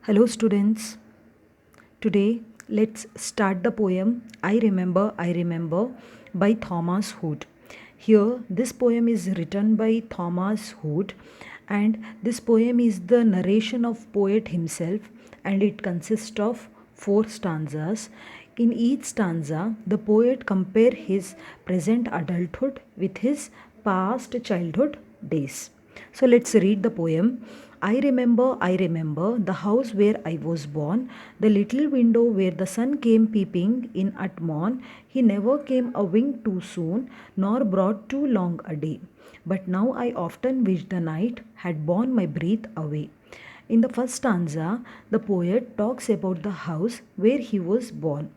Hello, students. Today, let's start the poem I Remember by Thomas Hood. Here, this poem is written by Thomas Hood, and this poem is the narration of poet himself, and it consists of four stanzas. In each stanza, the poet compare his present adulthood with his past childhood days. So let's read the poem. I remember the house where I was born, the little window where the sun came peeping in at morn. He never came a wink too soon, nor brought too long a day. But now I often wish the night had borne my breath away. In the first stanza, the poet talks about the house where he was born.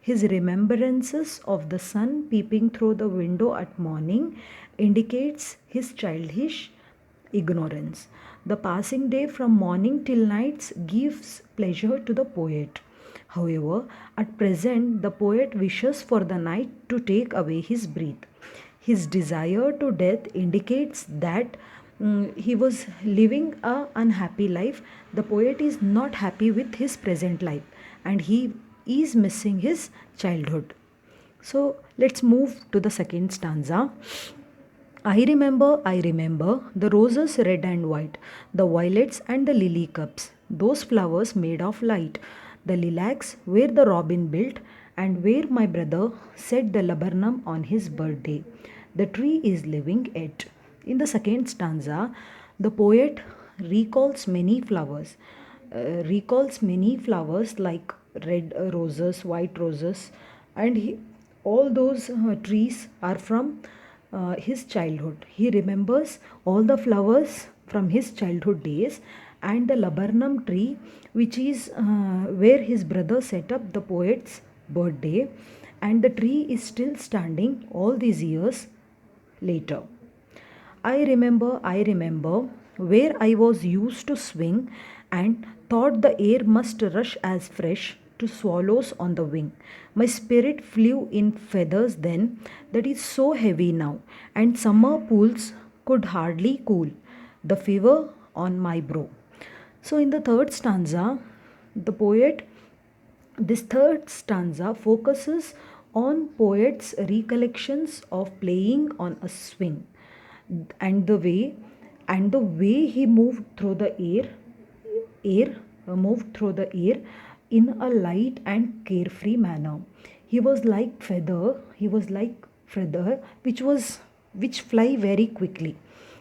His remembrances of the sun peeping through the window at morning indicates his childish ignorance. The passing day from morning till night gives pleasure to the poet. However, at present, the poet wishes for the night to take away his breath. His desire to death indicates that he was living a unhappy life. The poet is not happy with his present life and he is missing his childhood. So let's move to the second stanza. I remember the roses red and white, the violets and the lily cups, those flowers made of light, the lilacs where the robin built, and where my brother set the laburnum on his birthday. The tree is living yet. In the second stanza, the poet recalls many flowers like red roses, white roses, and all those trees are from his childhood. He remembers all the flowers from his childhood days and the laburnum tree, which is where his brother set up the poet's birthday, and the tree is still standing all these years later. I remember where I was used to swing and thought the air must rush as fresh to swallows on the wing. My spirit flew in feathers then, that is so heavy now, and summer pools could hardly cool the fever on my brow. So, in the third stanza, the poet this third stanza focuses on poet's recollections of playing on a swing and the way he moved through the air in a light and carefree manner. He was like feather which fly very quickly.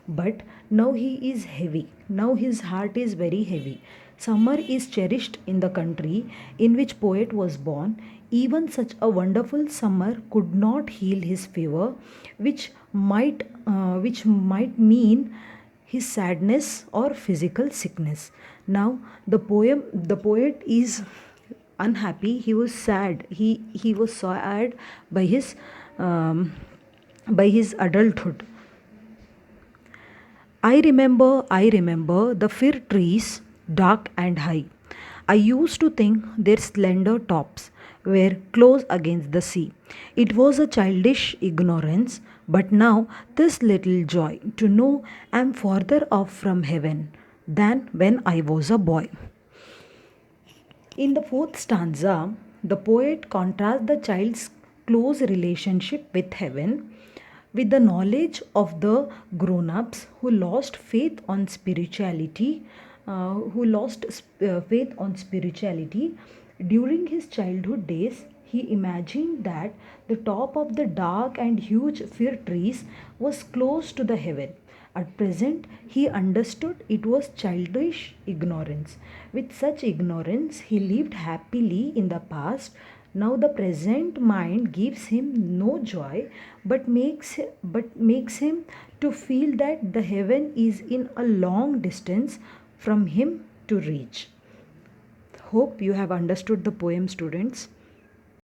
But now he is heavy. Now his heart is very heavy. Summer is cherished in the country in which poet was born. Even such a wonderful summer could not heal his fever, which might mean his sadness or physical sickness. Now the poet is unhappy. He was sad. He was sad by his adulthood. I remember the fir trees, dark and high. I used to think their slender tops were close against the sea. It was a childish ignorance, but now this little joy to know I am farther off from heaven than when I was a boy. In the fourth stanza, the poet contrasts the child's close relationship with heaven with the knowledge of the grown ups who lost faith on spirituality, faith on spirituality. During his childhood days, he imagined that the top of the dark and huge fir trees was close to the heaven. At present, he understood it was childish ignorance. With such ignorance, he lived happily in the past. Now the present mind gives him no joy, but makes him to feel that the heaven is in a long distance from him to reach. Hope you have understood the poem, students.